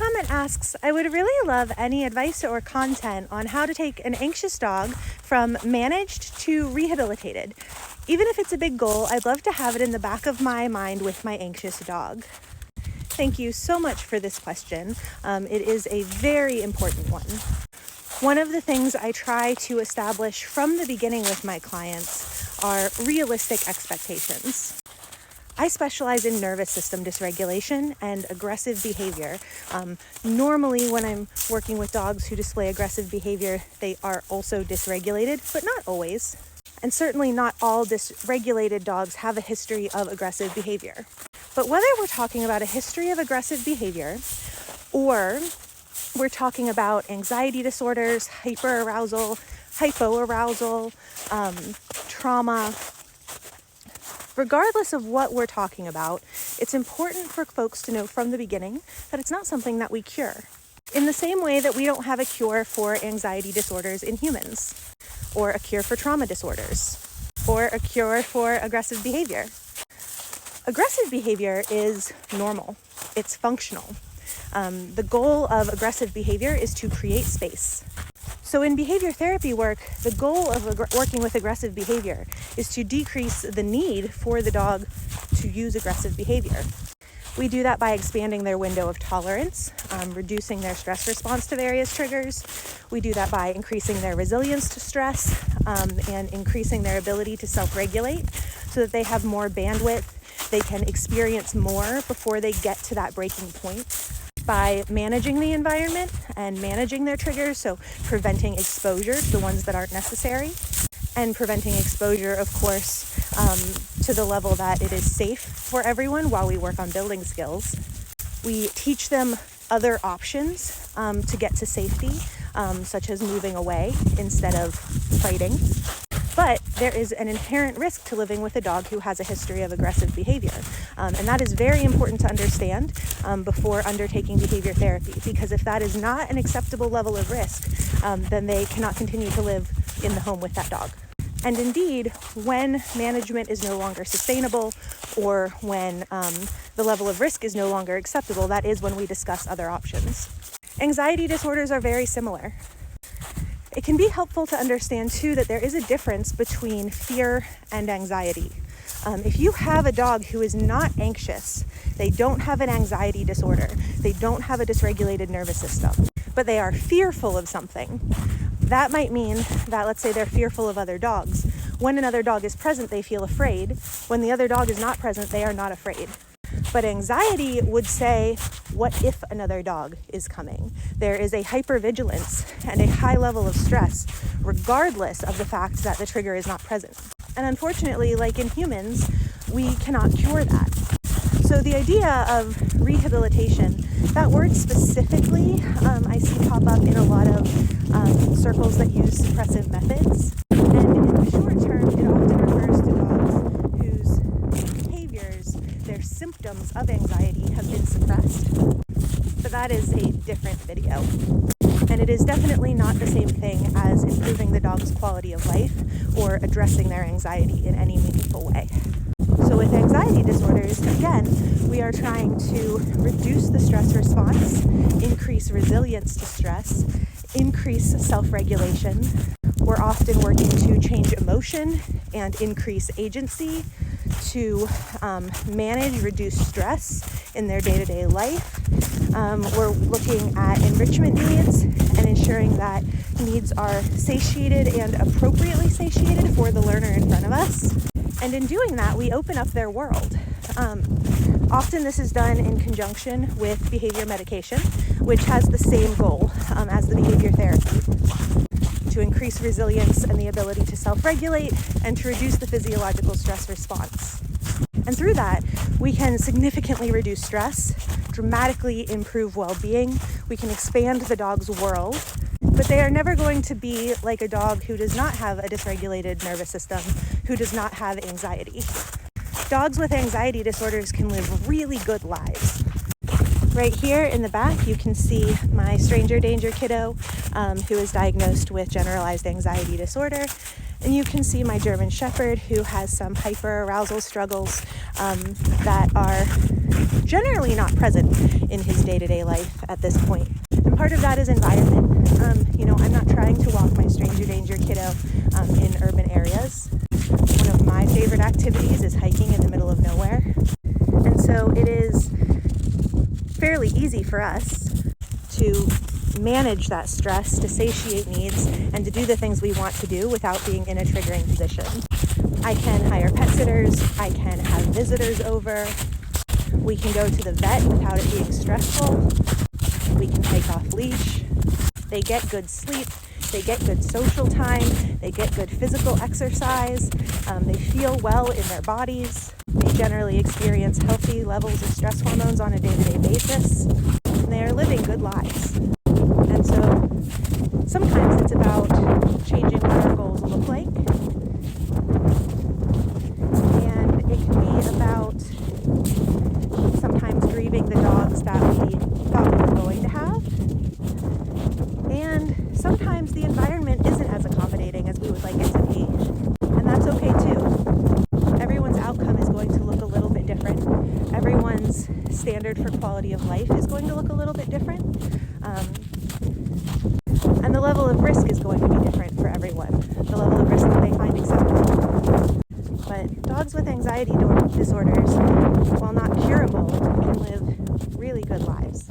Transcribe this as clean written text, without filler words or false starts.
comment asks, I would really love any advice or content on how to take an anxious dog from managed to rehabilitated. Even if it's a big goal, I'd love to have it in the back of my mind with my anxious dog. Thank you so much for this question. It is a very important one. One of the things I try to establish from the beginning with my clients are realistic expectations. I specialize in nervous system dysregulation and aggressive behavior. Normally, when I'm working with dogs who display aggressive behavior, they are also dysregulated, but not always. And certainly not all dysregulated dogs have a history of aggressive behavior. But whether we're talking about a history of aggressive behavior or we're talking about anxiety disorders, hyperarousal, hypoarousal, trauma, regardless of what we're talking about, it's important for folks to know from the beginning that it's not something that we cure. In the same way that we don't have a cure for anxiety disorders in humans, or a cure for trauma disorders, or a cure for aggressive behavior. Aggressive behavior is normal. It's functional. The goal of aggressive behavior is to create space. So in behavior therapy work, the goal of working with aggressive behavior is to decrease the need for the dog to use aggressive behavior. We do that by expanding their window of tolerance, reducing their stress response to various triggers. We do that by increasing their resilience to stress and increasing their ability to self-regulate so that they have more bandwidth. They can experience more before they get to that breaking point. By managing the environment and managing their triggers, so preventing exposure to the ones that aren't necessary, and preventing exposure, of course, to the level that it is safe for everyone while we work on building skills. We teach them other options to get to safety, such as moving away instead of fighting. But there is an inherent risk to living with a dog who has a history of aggressive behavior. And that is very important to understand before undertaking behavior therapy, because if that is not an acceptable level of risk, then they cannot continue to live in the home with that dog. And indeed, when management is no longer sustainable or when the level of risk is no longer acceptable, that is when we discuss other options. Anxiety disorders are very similar. It can be helpful to understand, too, that there is a difference between fear and anxiety. If you have a dog who is not anxious, they don't have an anxiety disorder, they don't have a dysregulated nervous system, but they are fearful of something, that might mean that, let's say, they're fearful of other dogs. When another dog is present, they feel afraid. When the other dog is not present, they are not afraid. But anxiety would say, what if another dog is coming? There is a hypervigilance and a high level of stress, regardless of the fact that the trigger is not present. And unfortunately, like in humans, we cannot cure that. So the idea of rehabilitation, that word specifically, I see pop up in a lot of circles that use suppressive methods. And in the short term, it often refers to dogs whose behaviors, their symptoms of anxiety have been suppressed. But that is a different video. And it is definitely not the same thing as improving the dog's quality of life or addressing their anxiety in any meaningful way. So with anxiety disorders, again, we are trying to reduce the stress response, increase resilience to stress, increase self-regulation. We're often working to change emotion and increase agency, to manage, reduce stress in their day-to-day life. We're looking at enrichment needs and ensuring that needs are satiated and appropriately satiated for the learner in front of us. And in doing that, we open up their world. Often this is done in conjunction with behavior medication, which has the same goal as the behavior therapy, to increase resilience and the ability to self-regulate and to reduce the physiological stress response. And through that, we can significantly reduce stress, dramatically improve well-being. We can expand the dog's world, but they are never going to be like a dog who does not have a dysregulated nervous system, who does not have anxiety. Dogs with anxiety disorders can live really good lives. Right here in the back, you can see my stranger danger kiddo who is diagnosed with generalized anxiety disorder. And you can see my German Shepherd, who has some hyperarousal struggles that are generally not present in his day-to-day life at this point. And part of that is environment. I'm not trying to walk my stranger danger kiddo in urban areas. One of my favorite activities is hiking in the middle of nowhere. And so it is fairly easy for us to manage that stress, to satiate needs, and to do the things we want to do without being in a triggering position. I can hire pet sitters, I can have visitors over, we can go to the vet without it being stressful, we can take off leash, they get good sleep, they get good social time, they get good physical exercise, they feel well in their bodies, they generally experience healthy levels of stress hormones on a day-to-day basis, and they are living good lives. And so sometimes it's about changing what our goals look like, and it can be about sometimes grieving the dogs that we thought we were going to have, and sometimes the environment isn't as accommodating as we would like it to be, and that's okay too. Everyone's outcome is going to look a little bit different. Everyone's standard for quality of life is going to look a little bit different. And the level of risk is going to be different for everyone, the level of risk that they find acceptable. But dogs with anxiety disorders, while not curable, can live really good lives.